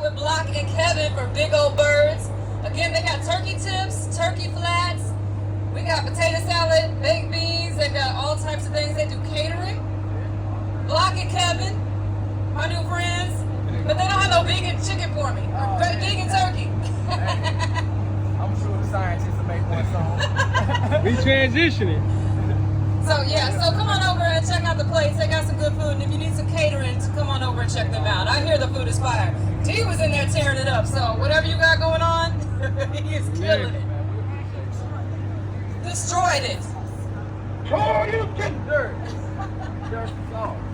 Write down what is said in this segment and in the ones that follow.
with Block and Kevin for Big Old Birds. Again, they got turkey tips, turkey flats. We got potato salad, baked beans. They got all types of things. They do catering. Block and Kevin, my new friends. But they don't have no vegan chicken for me. Or vegan turkey. I'm sure the scientists will make one song. We transitioning. So yeah, so come on over and check out the place. They got some good food, and if you need some catering, come on over and check them out. I hear the food is fire. D was in there tearing it up, so whatever you got going on, he is killing it. Destroyed it. Oh, you get dirt.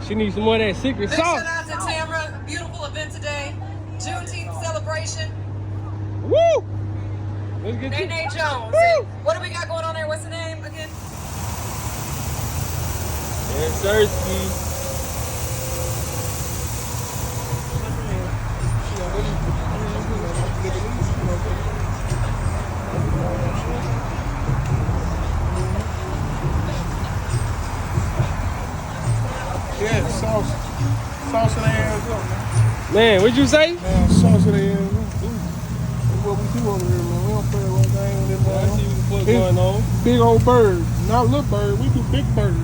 She needs some more of that secret Big sauce. shout out to Tamra. Beautiful event today. Juneteenth celebration. Woo! Let's get you. Nene Jones. Woo! What do we got going on there? What's the name again? And Thursday. Yeah, sauce. Sauce in the hands up, man. Man, what'd you say? Man, sauce in the hands up. That's what we do over here, man. We don't play one thing with I see this, what's going on. Big old bird. Not little bird. We do big bird.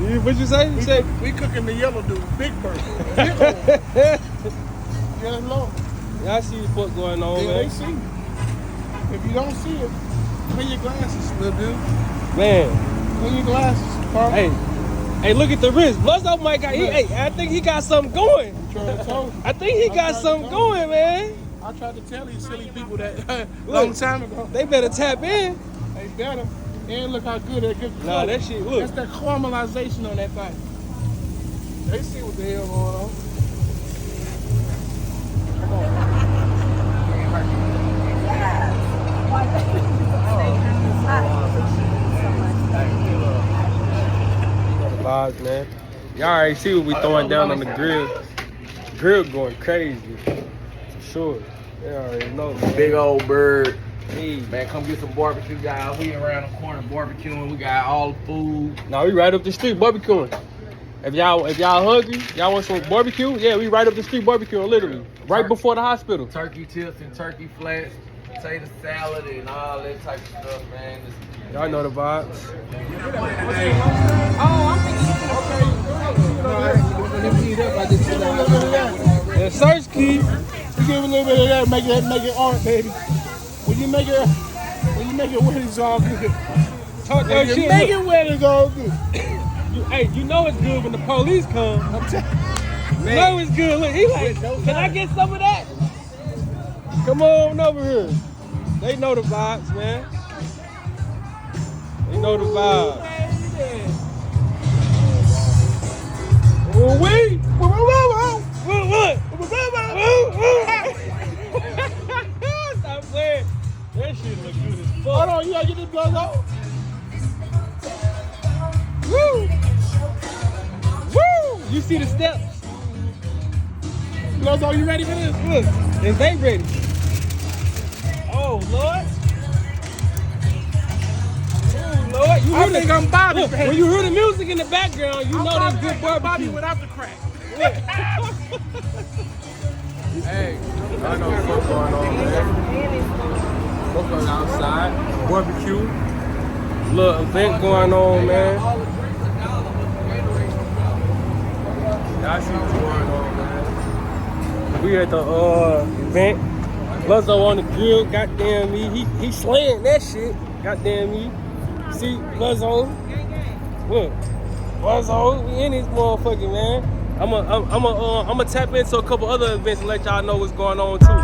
What'd you say? You say? We cooking the yellow dude. Big bird. Big old. Yeah, Lord. Y'all see what's going on, Yeah, man. they see it. If you don't see it, clean your glasses, little dude. Man. Clean your glasses, Carl. Hey, look at the wrist. Bluzzo might got. I think he got something going. I'm trying to tell you. I think he got something going, man. I tried to tell these silly people that long time ago. They better tap in. They better. And look how good that good. Nah, that shit. Look. That's that caramelization on that thing. They see what the hell going on. Come on. Vibes, man. Y'all already see what we throwing down on the grill. Grill going crazy. For sure. They already know. Big Old Bird. Hey. Man, come get some barbecue, guys. We around the corner barbecuing. We got all the food. Now we right up the street barbecuing. If y'all hungry, y'all want some barbecue? Yeah, we right up the street barbecuing, literally. Right before the hospital. Turkey tips and turkey flats, potato salad and all that type of stuff, man. Y'all know the vibes. The search key. You give a little bit of that, make it art, baby. When you make it wet, it's all good. Talk that When you shit. make Look. it wet, it's all good. You know it's good when the police come. You know it's good. Look, he like, can I get some of that? Come on over here. They know the vibes, man. They know the vibes. Oh, wait. What? Stop playing. That shit look good as fuck. Hold on, you gotta get this blood out. Woo! Woo! You see the steps? Blood, you ready for this? Look, is they ready? Oh, Lord. Oh, Lord. You I think I'm Bobby. Look, when you hear the music in the background, you know there's good Bobby barbecue. without the crack. Hey, I know what's going on, man. Folks on outside, barbecue. Little event going on, man. Y'all see what's going on, man. We at the event. Bluzzo on the grill, goddamn me. He slaying that shit, goddamn me. See, Bluzzo. Look, Bluzzo, we in this motherfucking, man. I'ma tap into a couple other events and let y'all know what's going on too.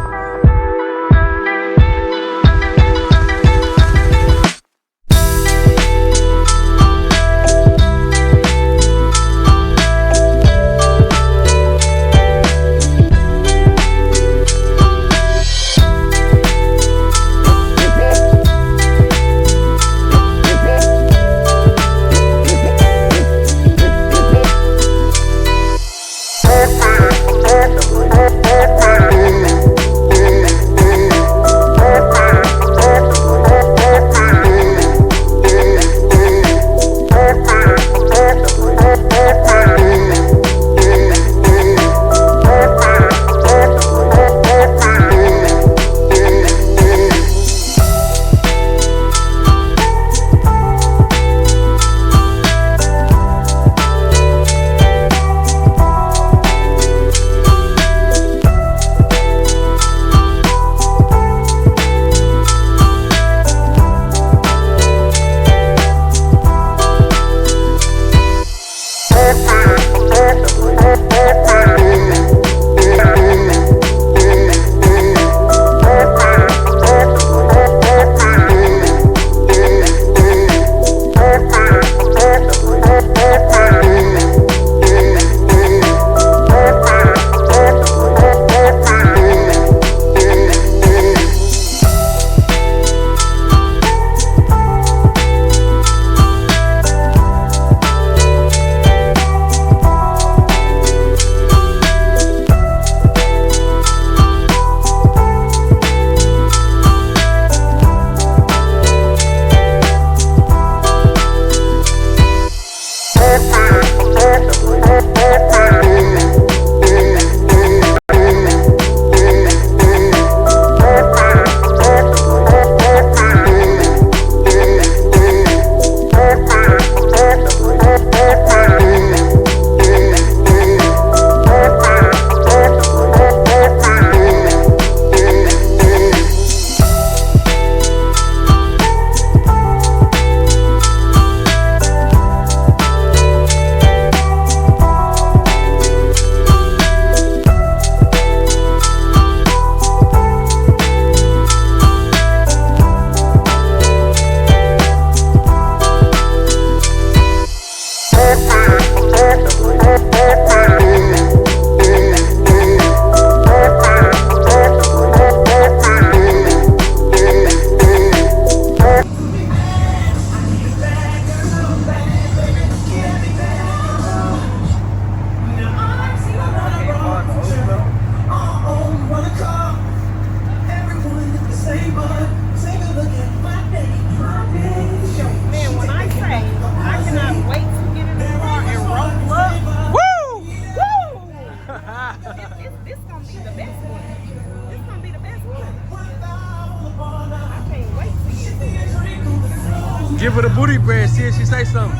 Give her the booty bread, see if she say something.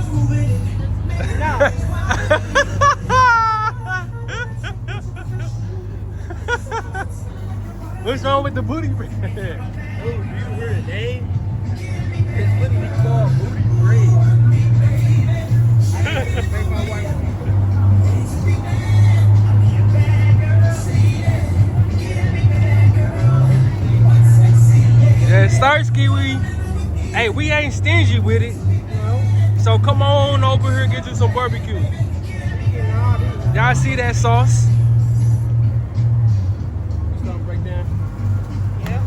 What's wrong with the booty bread? Oh, do you hear the name? It's literally called booty bread. Yeah, Starsky, hey, we ain't stingy with it. So come on over here and get you some barbecue. Y'all see that sauce? Stop right there. Yeah,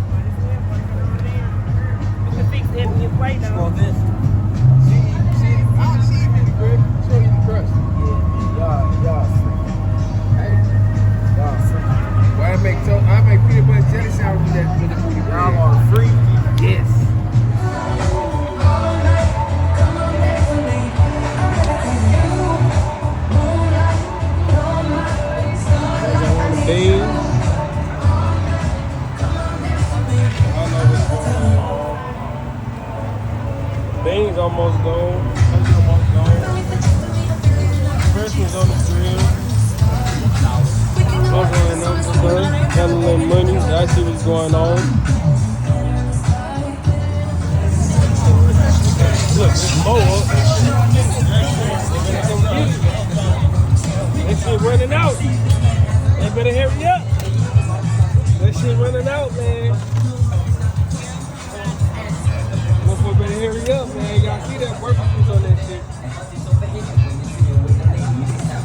you can fix that in your plate now. For this. I'll see you in the crib. Show you the crust. Y'all freak. Hey, y'all freak. Well, I make peanut butter jelly sandwich with that booty bread. Y'all are free. Yes. Beans. Beans almost gone. First one's on the grill. Those are enough for her. Got a little money. I see what's going on. Look, it's more up. That shit running out. They better hurry up. That shit running out, man.